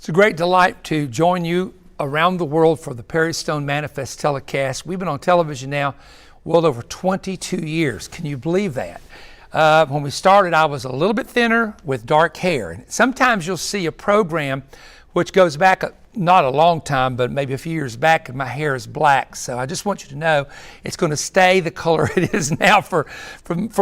It's a great delight to join you around the world for the Perry Stone Manifest telecast. We've been on television now well over 22 years. Can you believe that? When we started, I was a little bit thinner with dark hair. And sometimes you'll see a program which goes back not a long time, but maybe a few years back, and my hair is black. So I just want you to know it's going to stay the color it is now for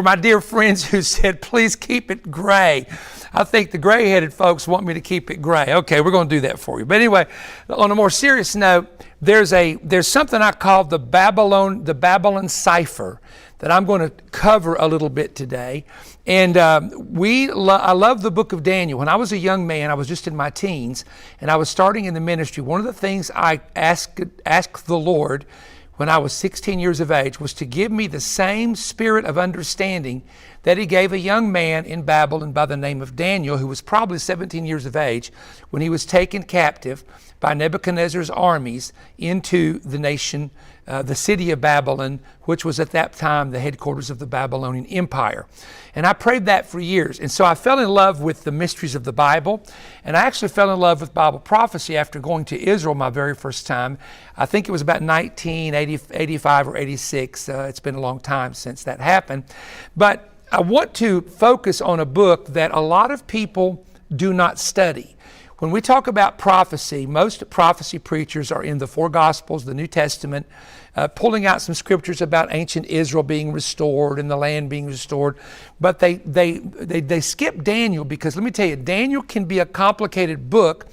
my dear friends who said, please keep it gray. I think the gray-headed folks want me to keep it gray. Okay, we're going to do that for you. But anyway, on a more serious note, there's something I call the Babylon cipher that I'm going to cover a little bit today. And I love the book of Daniel. When I was a young man, I was just in my teens, and I was starting in the ministry. One of the things I asked the Lord when I was 16 years of age was to give me the same spirit of understanding that he gave a young man in Babylon by the name of Daniel, who was probably 17 years of age when he was taken captive by Nebuchadnezzar's armies into the nation, the city of Babylon, which was at that time the headquarters of the Babylonian Empire. And I prayed that for years. And so I fell in love with the mysteries of the Bible. And I actually fell in love with Bible prophecy after going to Israel my very first time. I think it was about 1985 or 86. It's been a long time since that happened. But I want to focus on a book that a lot of people do not study. When we talk about prophecy, most prophecy preachers are in the four Gospels, the New Testament, pulling out some scriptures about ancient Israel being restored and the land being restored. But they skip Daniel because, let me tell you, Daniel can be a complicated book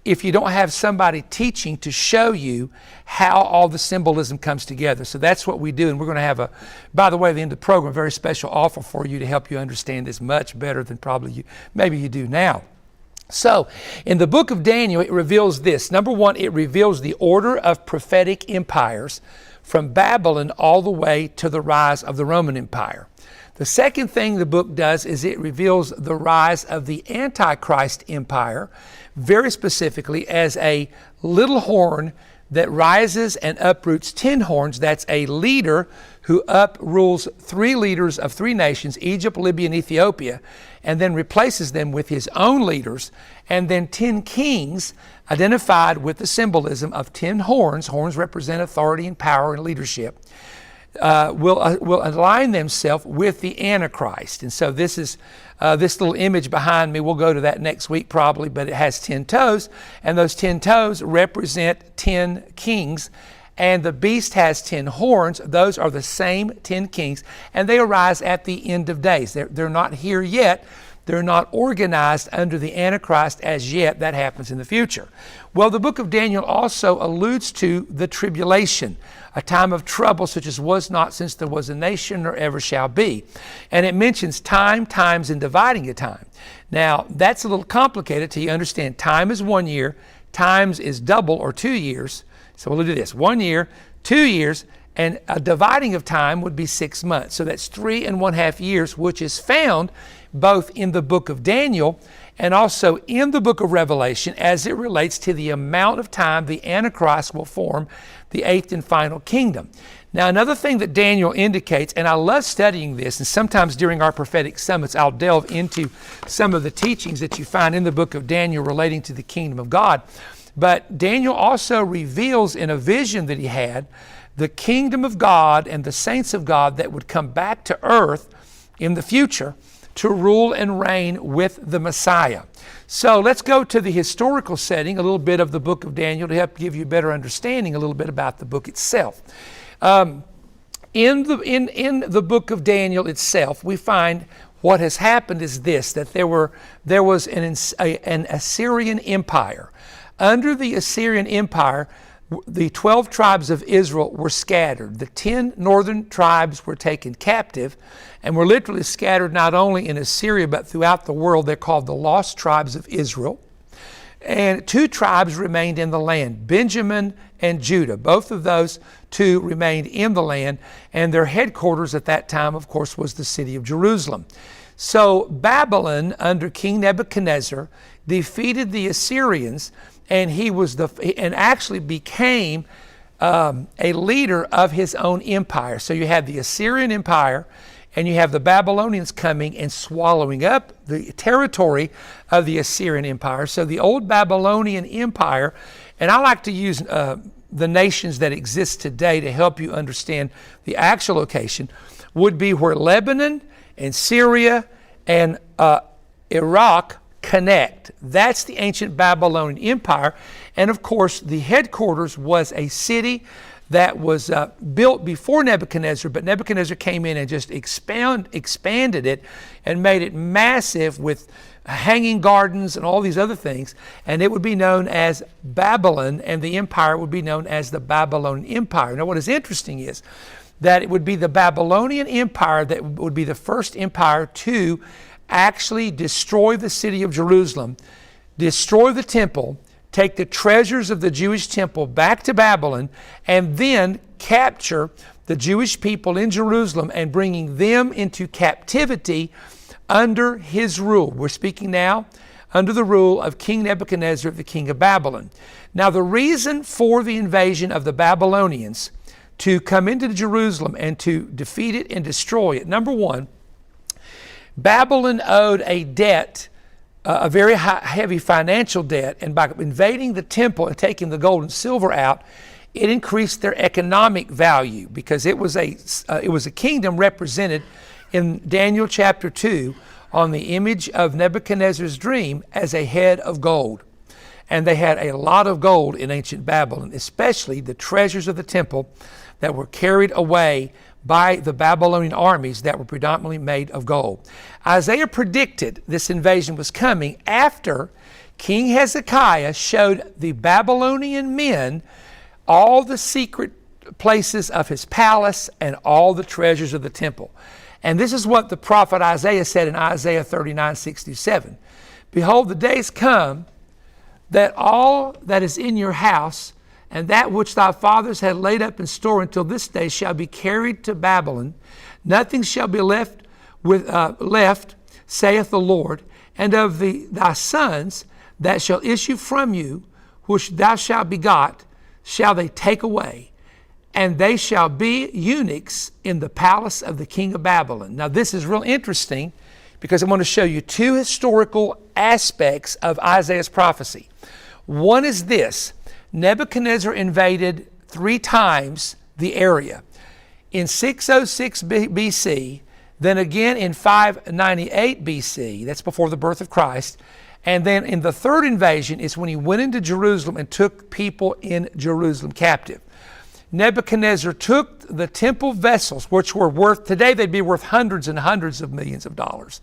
if you don't have somebody teaching to show you how all the symbolism comes together. So that's what we do. And we're going to have by the way, at the end of the program, a very special offer for you to help you understand this much better than probably maybe you do now. So, in the book of Daniel, it reveals this. Number one, it reveals the order of prophetic empires from Babylon all the way to the rise of the Roman Empire. The second thing the book does is it reveals the rise of the Antichrist Empire, very specifically as a little horn that rises and uproots 10 horns. That's a leader who uprules 3 leaders of 3 nations, Egypt, Libya, and Ethiopia, and then replaces them with his own leaders, and then 10 kings identified with the symbolism of 10 horns. Horns represent authority and power and leadership. Will align themselves with the Antichrist. And so this is this little image behind me. We'll go to that next week probably, but it has 10 toes, and those 10 toes represent 10 kings. And the beast has 10 horns. Those are the same 10 kings, and they arise at the end of days. They're not here yet. They're not organized under the Antichrist as yet. That happens in the future. Well, the book of Daniel also alludes to the tribulation, a time of trouble such as was not since there was a nation nor ever shall be. And it mentions time, times, and dividing a time. Now, that's a little complicated till you understand time is 1 year, times is double or 2 years. So we'll do this, 1 year, 2 years, and a dividing of time would be 6 months. So that's 3.5 years, which is found both in the book of Daniel and also in the book of Revelation as it relates to the amount of time the Antichrist will form the 8th and final kingdom. Now, another thing that Daniel indicates, and I love studying this, and sometimes during our prophetic summits, I'll delve into some of the teachings that you find in the book of Daniel relating to the kingdom of God. But Daniel also reveals in a vision that he had the kingdom of God and the saints of God that would come back to earth in the future to rule and reign with the Messiah. So let's go to the historical setting, a little bit of the book of Daniel to help give you a better understanding a little bit about the book itself. In the book of Daniel itself, we find what has happened is this, that there was an Assyrian empire. Under the Assyrian empire, the 12 tribes of Israel were scattered. The 10 northern tribes were taken captive and were literally scattered not only in Assyria but throughout the world. They're called the lost tribes of Israel. And 2 tribes remained in the land, Benjamin and Judah. Both of those 2 remained in the land, and their headquarters at that time, of course, was the city of Jerusalem. So Babylon, under King Nebuchadnezzar, defeated the Assyrians, and he actually became a leader of his own empire. So you had the Assyrian Empire and you have the Babylonians coming and swallowing up the territory of the Assyrian Empire. So the old Babylonian Empire, and I like to use the nations that exist today to help you understand the actual location, would be where Lebanon and Syria and Iraq connect. That's the ancient Babylonian Empire. And of course, the headquarters was a city that was built before Nebuchadnezzar, but Nebuchadnezzar came in and just expanded it and made it massive with hanging gardens and all these other things. And it would be known as Babylon, and the empire would be known as the Babylonian Empire. Now, what is interesting is that it would be the Babylonian Empire that would be the first empire to actually destroy the city of Jerusalem, destroy the temple, take the treasures of the Jewish temple back to Babylon, and then capture the Jewish people in Jerusalem and bringing them into captivity under his rule. We're speaking now under the rule of King Nebuchadnezzar, the king of Babylon. Now, the reason for the invasion of the Babylonians to come into Jerusalem and to defeat it and destroy it, number one, Babylon owed a debt, a very heavy financial debt, and by invading the temple and taking the gold and silver out, it increased their economic value, because it was a kingdom represented in Daniel chapter 2 on the image of Nebuchadnezzar's dream as a head of gold. And they had a lot of gold in ancient Babylon, especially the treasures of the temple that were carried away by the Babylonian armies that were predominantly made of gold. Isaiah predicted this invasion was coming after King Hezekiah showed the Babylonian men all the secret places of his palace and all the treasures of the temple. And this is what the prophet Isaiah said in Isaiah 39:6-7. Behold, the days come that all that is in your house and that which thy fathers had laid up in store until this day shall be carried to Babylon. Nothing shall be left, saith the Lord. And of thy sons that shall issue from you, which thou shalt begot, shall they take away. And they shall be eunuchs in the palace of the king of Babylon. Now, this is real interesting because I want to show you two historical aspects of Isaiah's prophecy. One is this: Nebuchadnezzar invaded 3 times the area. In 606 BC, then again in 598 BC, that's before the birth of Christ, and then in the third invasion is when he went into Jerusalem and took people in Jerusalem captive. Nebuchadnezzar took the temple vessels, which were worth, today they'd be worth hundreds and hundreds of millions of dollars,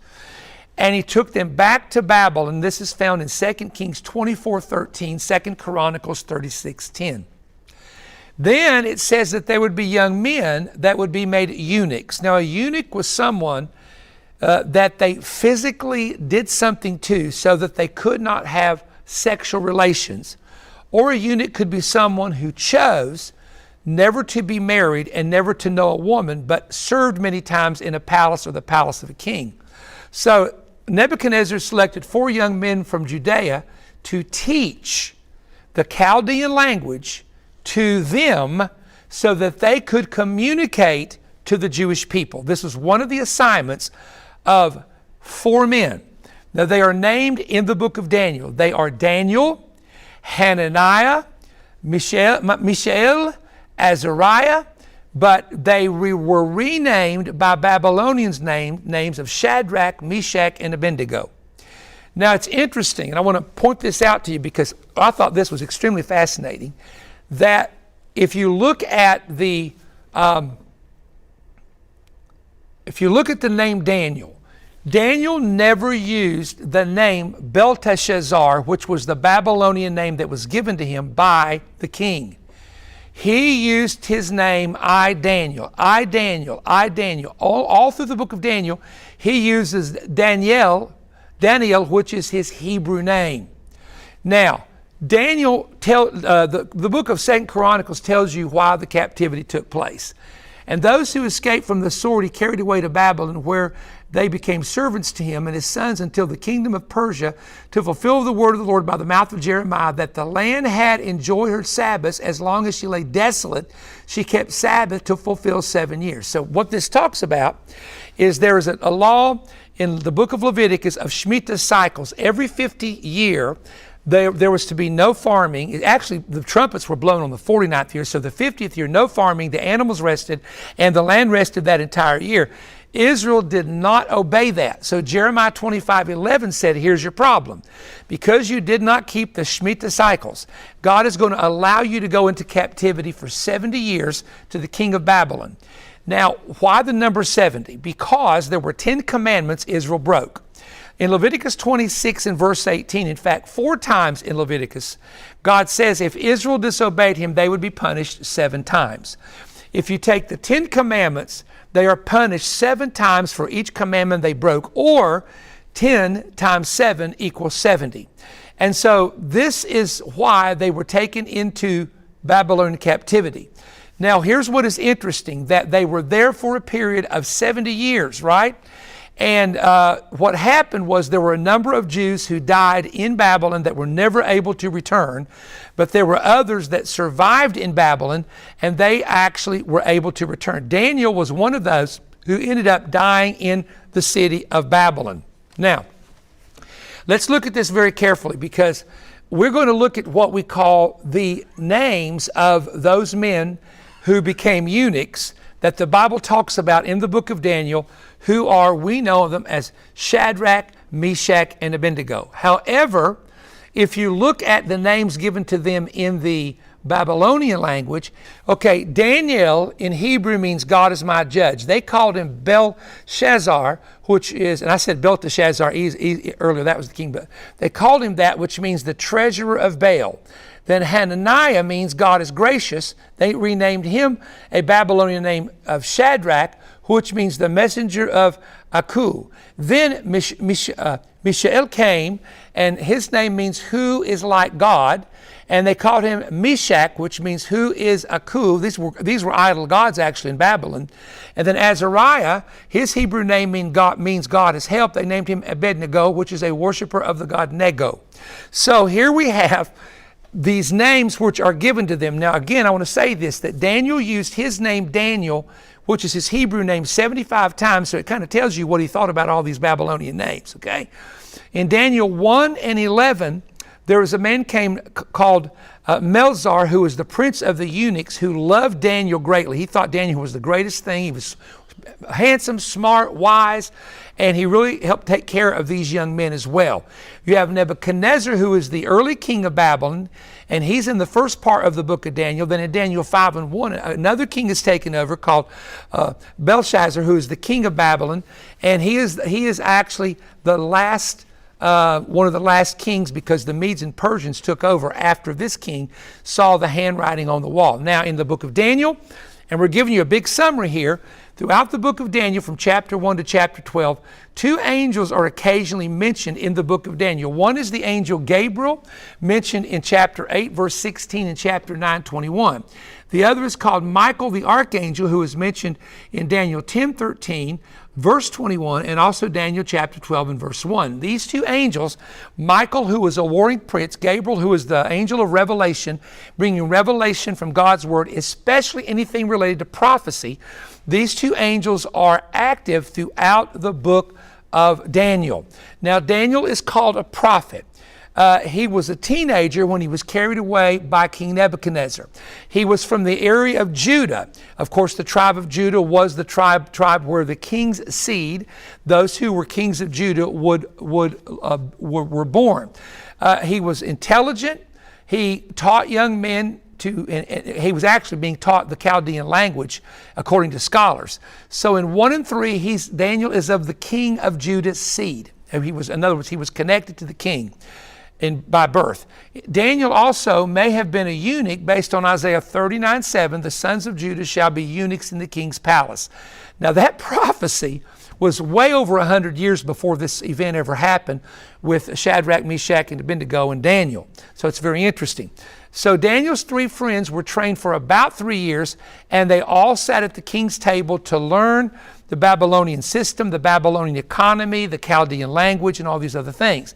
and he took them back to Babylon. This is found in 2 Kings 24:13, 2 Chronicles 36:10. Then it says that there would be young men that would be made eunuchs. Now, a eunuch was someone that they physically did something to so that they could not have sexual relations. Or a eunuch could be someone who chose never to be married and never to know a woman, but served many times in a palace or the palace of a king. So Nebuchadnezzar selected 4 young men from Judea to teach the Chaldean language to them so that they could communicate to the Jewish people. This was one of the assignments of 4 men. Now, they are named in the book of Daniel. They are Daniel, Hananiah, Mishael, Azariah, but they were renamed by Babylonians' names of Shadrach, Meshach, and Abednego. Now, it's interesting, and I want to point this out to you because I thought this was extremely fascinating, that if you look at the name Daniel, Daniel never used the name Belteshazzar, which was the Babylonian name that was given to him by the king. He used his name, I, Daniel. All through the book of Daniel, he uses Daniel, which is his Hebrew name. Now, the book of 2 Chronicles tells you why the captivity took place. And those who escaped from the sword he carried away to Babylon, where they became servants to him and his sons until the kingdom of Persia, to fulfill the word of the Lord by the mouth of Jeremiah, that the land had enjoyed her Sabbaths as long as she lay desolate. She kept Sabbath to fulfill 7 years. So what this talks about is there is a law in the book of Leviticus of Shemitah cycles. Every 50 year, there was to be no farming. Actually, the trumpets were blown on the 49th year, so the 50th year, no farming, the animals rested, and the land rested that entire year. Israel did not obey that. So Jeremiah 25:11 said, here's your problem. Because you did not keep the Shemitah cycles, God is going to allow you to go into captivity for 70 years to the king of Babylon. Now, why the number 70? Because there were 10 commandments Israel broke. In Leviticus 26 and verse 18, in fact, 4 times in Leviticus, God says if Israel disobeyed him, they would be punished 7 times. If you take the 10 commandments, they are punished 7 times for each commandment they broke, or 10 times 7 equals 70. And so this is why they were taken into Babylonian captivity. Now, here's what is interesting, that they were there for a period of 70 years, right? And what happened was there were a number of Jews who died in Babylon that were never able to return, but there were others that survived in Babylon, and they actually were able to return. Daniel was one of those who ended up dying in the city of Babylon. Now, let's look at this very carefully, because we're going to look at what we call the names of those men who became eunuchs that the Bible talks about in the book of Daniel, who are, we know them as Shadrach, Meshach, and Abednego. However, if you look at the names given to them in the Babylonian language, okay, Daniel in Hebrew means God is my judge. They called him Belshazzar, which is, and I said Belteshazzar earlier, that was the king, but they called him that, which means the treasurer of Baal. Then Hananiah means God is gracious. They renamed him a Babylonian name of Shadrach, which means the messenger of Aku. Then Mishael came, and his name means who is like God. And they called him Meshach, which means who is Aku. These were idol gods actually in Babylon. And then Azariah, his Hebrew name means God is help. They named him Abednego, which is a worshiper of the god Nego. So here we have these names which are given to them. Now again, I want to say this, that Daniel used his name Daniel, which is his Hebrew name, 75 times, so it kind of tells you what he thought about all these Babylonian names, okay? In Daniel 1 and 11, there was a man called Melzar, who was the prince of the eunuchs, who loved Daniel greatly. He thought Daniel was the greatest thing. He was handsome, smart, wise, and he really helped take care of these young men as well. You have Nebuchadnezzar, who is the early king of Babylon, and he's in the first part of the book of Daniel. Then in Daniel 5 and 1, another king is taken over called Belshazzar, who is the king of Babylon, and he is actually the last one of the last kings, because the Medes and Persians took over after this king saw the handwriting on the wall. Now in the book of Daniel, and we're giving you a big summary here, throughout the book of Daniel from chapter 1 to chapter 12, 2 angels are occasionally mentioned in the book of Daniel. One is the angel Gabriel, mentioned in chapter 8 verse 16 and chapter 9 21. The other is called Michael the archangel, who is mentioned in Daniel 10:13 verse 21, and also Daniel chapter 12 and verse 1. These 2 angels, Michael, who was a warring prince, Gabriel, who is the angel of revelation, bringing revelation from God's word, especially anything related to prophecy. These 2 angels are active throughout the book of Daniel. Now, Daniel is called a prophet. He was a teenager when he was carried away by King Nebuchadnezzar. He was from the area of Judah. Of course, the tribe of Judah was the tribe where the king's seed, those who were kings of Judah, were born. He was intelligent. He taught young men and he was actually being taught the Chaldean language, according to scholars. So in 1 and 3, Daniel is of the king of Judah's seed. In other words, he was connected to the king by birth. Daniel also may have been a eunuch based on Isaiah 39:7, the sons of Judah shall be eunuchs in the king's palace. Now that prophecy was way over 100 years before this event ever happened with Shadrach, Meshach, and Abednego and Daniel. So it's very interesting. So Daniel's 3 friends were trained for about 3 years, and they all sat at the king's table to learn the Babylonian system, the Babylonian economy, the Chaldean language, and all these other things.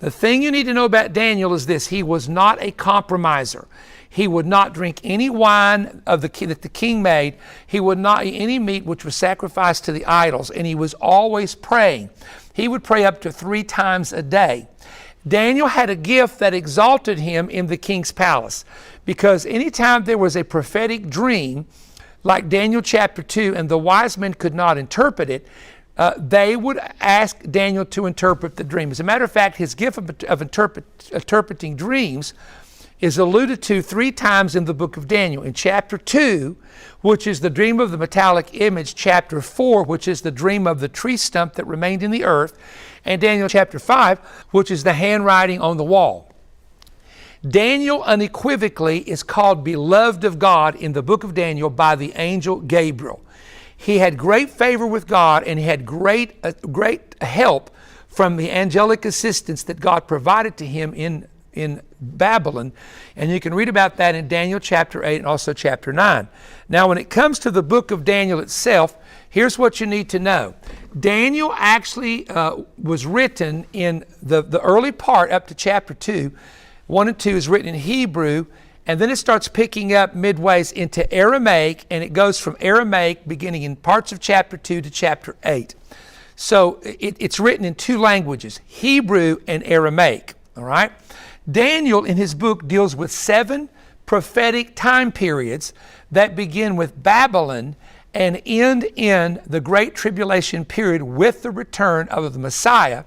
The thing you need to know about Daniel is this: he was not a compromiser. He would not drink any wine that the king made. He would not eat any meat which was sacrificed to the idols, and he was always praying. He would pray up to 3 times a day. Daniel had a gift that exalted him in the king's palace, because anytime there was a prophetic dream, like Daniel chapter 2, and the wise men could not interpret it, they would ask Daniel to interpret the dream. As a matter of fact, his gift of interpreting dreams is alluded to 3 times in the book of Daniel. In chapter 2, which is the dream of the metallic image, chapter 4, which is the dream of the tree stump that remained in the earth, and Daniel chapter 5, which is the handwriting on the wall. Daniel unequivocally is called beloved of God in the book of Daniel by the angel Gabriel. He had great favor with God, and he had great help from the angelic assistance that God provided to him in Babylon. And you can read about that in Daniel chapter 8 and also chapter 9. Now, when it comes to the book of Daniel itself, here's what you need to know. Daniel actually was written in the early part up to chapter 2. 1 and 2 is written in Hebrew, and then it starts picking up midways into Aramaic, and it goes from Aramaic beginning in parts of chapter 2 to chapter 8. So it's written in 2 languages, Hebrew and Aramaic, all right? Daniel in his book deals with 7 prophetic time periods that begin with Babylon and end in the Great Tribulation period with the return of the Messiah,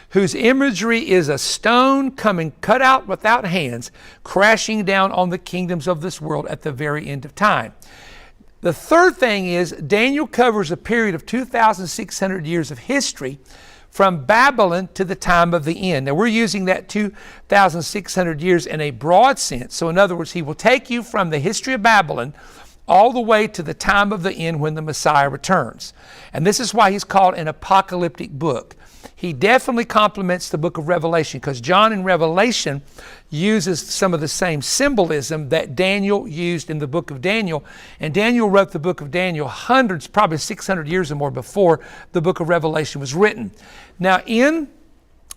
whose imagery is a stone coming cut out without hands, crashing down on the kingdoms of this world at the very end of time. The third thing is Daniel covers a period of 2,600 years of history from Babylon to the time of the end. Now, we're using that 2,600 years in a broad sense. So in other words, he will take you from the history of Babylon all the way to the time of the end when the Messiah returns. And this is why he's called an apocalyptic book. He definitely complements the book of Revelation, because John in Revelation uses some of the same symbolism that Daniel used in the book of Daniel. And Daniel wrote the book of Daniel hundreds, probably 600 years or more before the book of Revelation was written. Now, in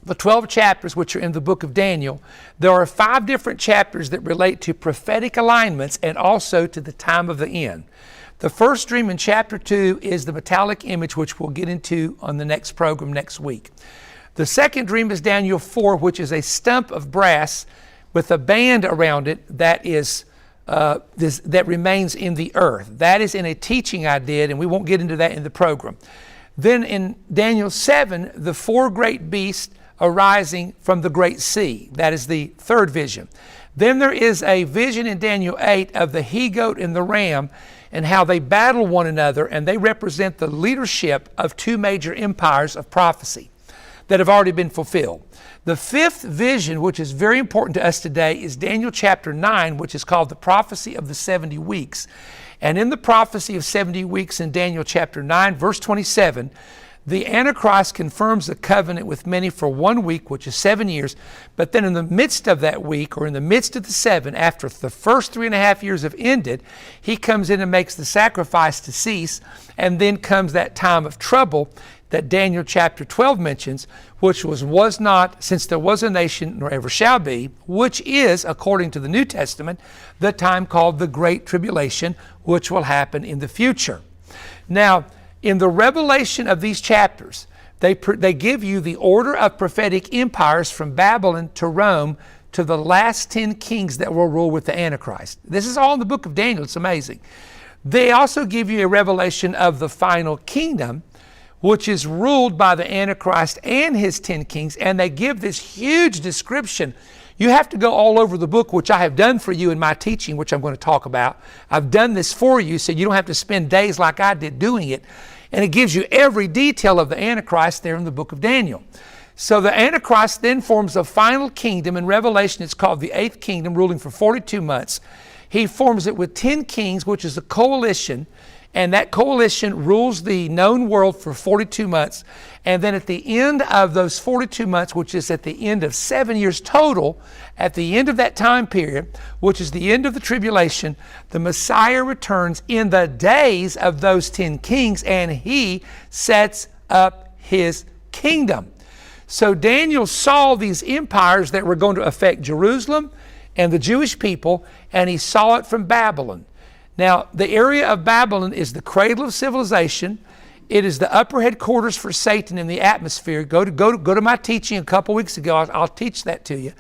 the 12 chapters which are in the book of Daniel, there are 5 different chapters that relate to prophetic alignments and also to the time of the end. The first dream in chapter 2 is the metallic image, which we'll get into on the next program next week. The second dream is Daniel 4, which is a stump of brass with a band around it that is that remains in the earth. That is in a teaching I did, and we won't get into that in the program. Then in Daniel 7, the 4 great beasts arising from the great sea. That is the third vision. Then there is a vision in Daniel 8 of the he-goat and the ram, and how they battle one another, and they represent the leadership of 2 major empires of prophecy that have already been fulfilled. The 5th vision, which is very important to us today, is Daniel chapter 9, which is called the prophecy of the 70 weeks. And in the prophecy of 70 weeks in Daniel chapter 9, verse 27, the Antichrist confirms a covenant with many for 1 week, which is 7 years. But then in the midst of that week, or in the midst of the 7, after the first 3.5 years have ended, he comes in and makes the sacrifice to cease. And then comes that time of trouble that Daniel chapter 12 mentions, which was not, since there was a nation, nor ever shall be, which is, according to the New Testament, the time called the Great Tribulation, which will happen in the future. Now, in the revelation of these chapters, they give you the order of prophetic empires from Babylon to Rome to the last 10 kings that will rule with the Antichrist. This is all in the book of Daniel. It's amazing. They also give you a revelation of the final kingdom, which is ruled by the Antichrist and his 10 kings, and they give this huge description. You have to go all over the book, which I have done for you in my teaching, which I'm going to talk about. I've done this for you so you don't have to spend days like I did doing it. And it gives you every detail of the Antichrist there in the book of Daniel. So the Antichrist then forms a final kingdom. In Revelation, it's called the 8th kingdom, ruling for 42 months. He forms it with 10 kings, which is a coalition. And that coalition rules the known world for 42 months. And then at the end of those 42 months, which is at the end of 7 years total, at the end of that time period, which is the end of the tribulation, the Messiah returns in the days of those 10 kings, and he sets up his kingdom. So Daniel saw these empires that were going to affect Jerusalem and the Jewish people, and he saw it from Babylon. Now, the area of Babylon is the cradle of civilization. It is the upper headquarters for Satan in the atmosphere. Go to my teaching a couple weeks ago. I'll teach that to you.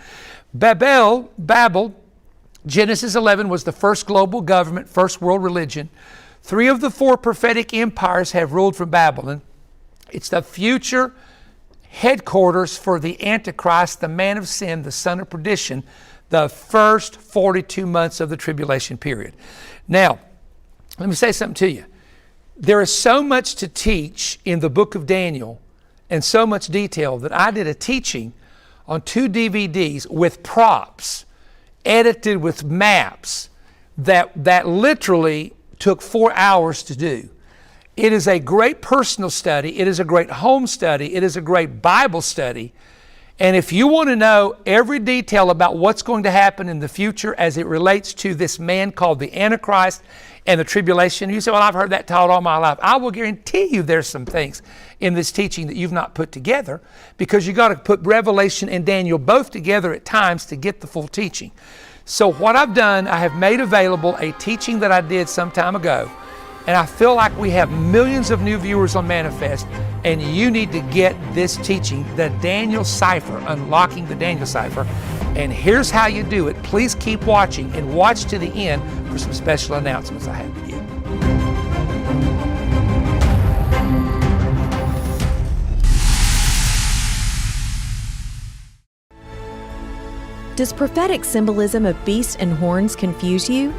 Babel, Genesis 11 was the first global government, first world religion. 3 of the 4 prophetic empires have ruled from Babylon. It's the future headquarters for the Antichrist, the man of sin, the son of perdition, the first 42 months of the tribulation period. Now, let me say something to you. There is so much to teach in the book of Daniel and so much detail that I did a teaching on 2 DVDs with props, edited with maps, that literally took 4 hours to do. It is a great personal study. It is a great home study. It is a great Bible study. And if you want to know every detail about what's going to happen in the future as it relates to this man called the Antichrist and the tribulation, you say, well, I've heard that taught all my life. I will guarantee you there's some things in this teaching that you've not put together, because you got to put Revelation and Daniel both together at times to get the full teaching. So what I've done, I have made available a teaching that I did some time ago. And I feel like we have millions of new viewers on Manifest, and you need to get this teaching, the Daniel Cipher, Unlocking the Daniel Cipher. And here's how you do it. Please keep watching and watch to the end for some special announcements I have to give. Does prophetic symbolism of beasts and horns confuse you?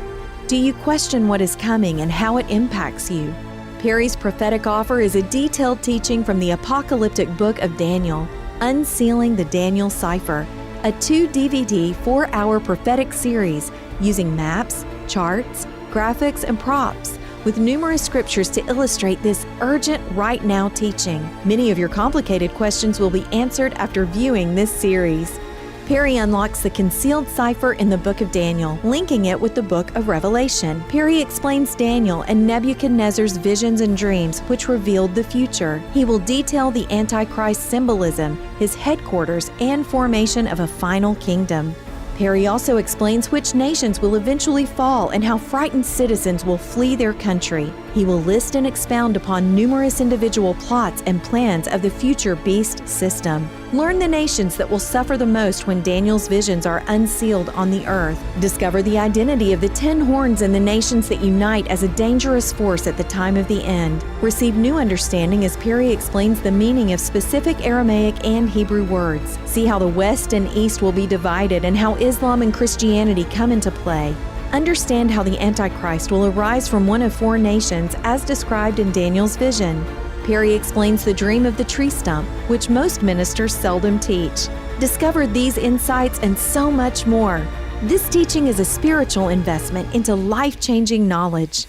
Do you question what is coming and how it impacts you? Perry's prophetic offer is a detailed teaching from the apocalyptic book of Daniel, Unsealing the Daniel Cipher, a 2-DVD, 4-hour prophetic series using maps, charts, graphics, and props, with numerous scriptures to illustrate this urgent right now teaching. Many of your complicated questions will be answered after viewing this series. Perry unlocks the concealed cipher in the book of Daniel, linking it with the book of Revelation. Perry explains Daniel and Nebuchadnezzar's visions and dreams, which revealed the future. He will detail the Antichrist symbolism, his headquarters, and formation of a final kingdom. Perry also explains which nations will eventually fall and how frightened citizens will flee their country. He will list and expound upon numerous individual plots and plans of the future beast system. Learn the nations that will suffer the most when Daniel's visions are unsealed on the earth. Discover the identity of the 10 horns and the nations that unite as a dangerous force at the time of the end. Receive new understanding as Perry explains the meaning of specific Aramaic and Hebrew words. See how the West and East will be divided and how Islam and Christianity come into play. Understand how the Antichrist will arise from one of 4 nations as described in Daniel's vision. Perry explains the dream of the tree stump, which most ministers seldom teach. Discover these insights and so much more. This teaching is a spiritual investment into life-changing knowledge.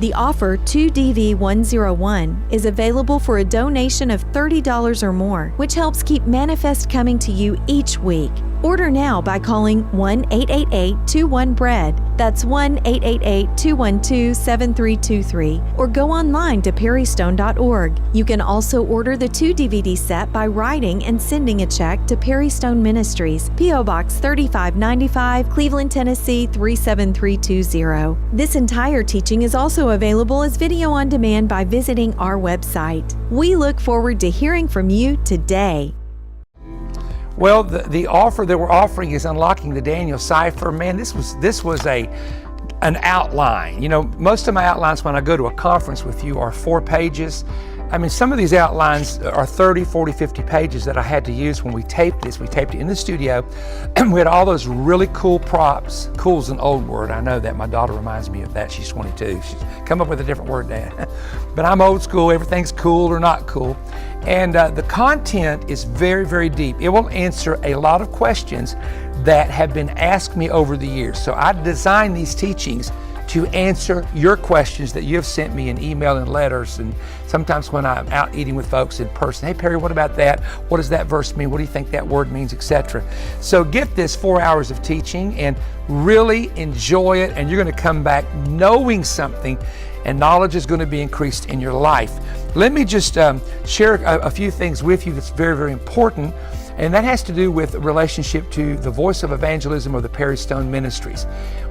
The offer 2DV101 is available for a donation of $30 or more, which helps keep Manifest coming to you each week. Order now by calling 1-888-21-BREAD. That's 1-888-212-7323. Or go online to perrystone.org. You can also order the 2-DVD set by writing and sending a check to Perry Stone Ministries, P.O. Box 3595, Cleveland, Tennessee 37320. This entire teaching is also available as video on demand by visiting our website. We look forward to hearing from you today. Well, the offer that we're offering is Unlocking the Daniel Cipher. Man, this was an outline. You know, most of my outlines when I go to a conference with you are 4 pages. I mean, some of these outlines are 30, 40, 50 pages that I had to use when we taped this. We taped it in the studio, and we had all those really cool props. Cool's an old word, I know that. My daughter reminds me of that. She's 22. She's come up with a different word, Dad. But I'm old school. Everything's cool or not cool. And the content is very, very deep. It will answer a lot of questions that have been asked me over the years. So I designed these teachings to answer your questions that you have sent me in email and letters, and sometimes when I'm out eating with folks in person. Hey Perry, what about that? What does that verse mean? What do you think that word means, etc. So get this 4 hours of teaching and really enjoy it, and you're going to come back knowing something, and knowledge is going to be increased in your life. let me just share a few things with you that's very, very important. And that has to do with relationship to the Voice of Evangelism or the Perry Stone Ministries.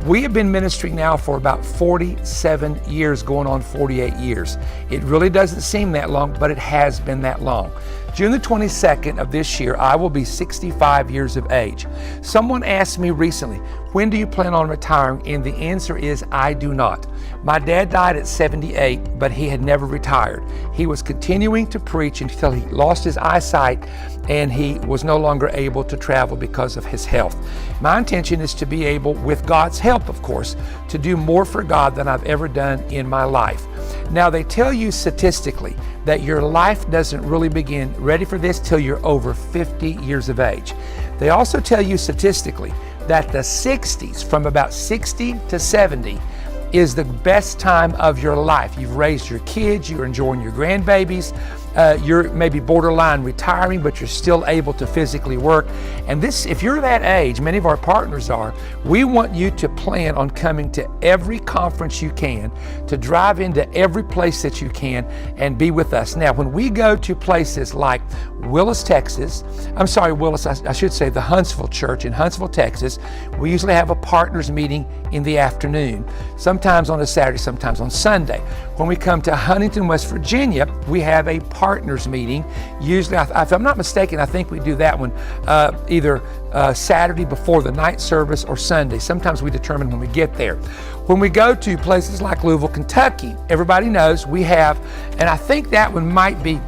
We have been ministering now for about 47 years, going on 48 years. It really doesn't seem that long, but it has been that long. June the 22nd of this year, I will be 65 years of age. Someone asked me recently, when do you plan on retiring? And the answer is, I do not. My dad died at 78, but he had never retired. He was continuing to preach until he lost his eyesight and he was no longer able to travel because of his health. My intention is to be able, with God's help of course, to do more for God than I've ever done in my life. Now they tell you statistically that your life doesn't really begin, ready for this, till you're over 50 years of age. They also tell you statistically that the 60s, from about 60 to 70, is the best time of your life. You've raised your kids, you're enjoying your grandbabies, you're maybe borderline retiring, but you're still able to physically work. And this, if you're that age, many of our partners are, we want you to plan on coming to every conference you can, to drive into every place that you can and be with us. Now, when we go to places like Willis, Texas, I should say the Huntsville Church in Huntsville, Texas, we usually have a partners meeting in the afternoon, sometimes on a Saturday, sometimes on Sunday. When we come to Huntington, West Virginia, we have a partners meeting. Usually, if I'm not mistaken, I think we do that one either Saturday before the night service or Sunday. Sometimes we determine when we get there. When we go to places like Louisville, Kentucky, everybody knows we have, and I think that one might be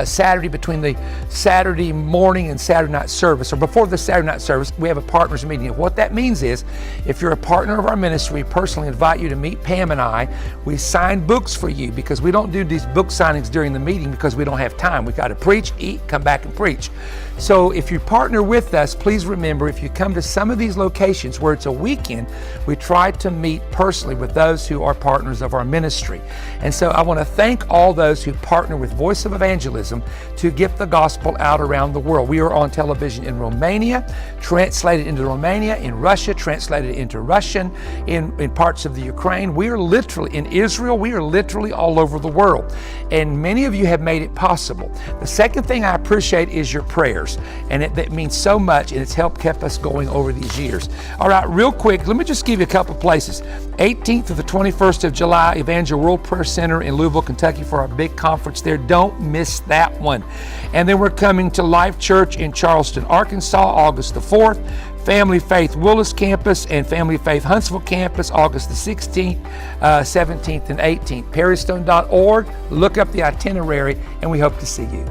Saturday, between the Saturday morning and Saturday night service, or before the Saturday night service, we have a partners meeting. And what that means is, if you're a partner of our ministry, we personally invite you to meet Pam and I. We sign books for you, because we don't do these book signings during the meeting because we don't have time. We've got to preach, eat, come back and preach. So if you partner with us, please remember, if you come to some of these locations where it's a weekend, we try to meet personally with those who are partners of our ministry. And so I want to thank all those who partner with Voice of Evangelism to get the gospel out around the world. We are on television in Romania, translated into Romania, in Russia, translated into Russian, in parts of the Ukraine. We are literally in Israel. We are literally all over the world. And many of you have made it possible. The second thing I appreciate is your prayers. And that means so much, and it's helped kept us going over these years. All right, real quick, let me just give you a couple places. 18th to the 21st of July, Evangel World Prayer Center in Louisville, Kentucky for our big conference there. Don't miss that one. And then we're coming to Life Church in Charleston, Arkansas, August the 4th. Family Faith Willis Campus and Family Faith Huntsville Campus, August the 16th, 17th, and 18th. perrystone.org. Look up the itinerary, and we hope to see you.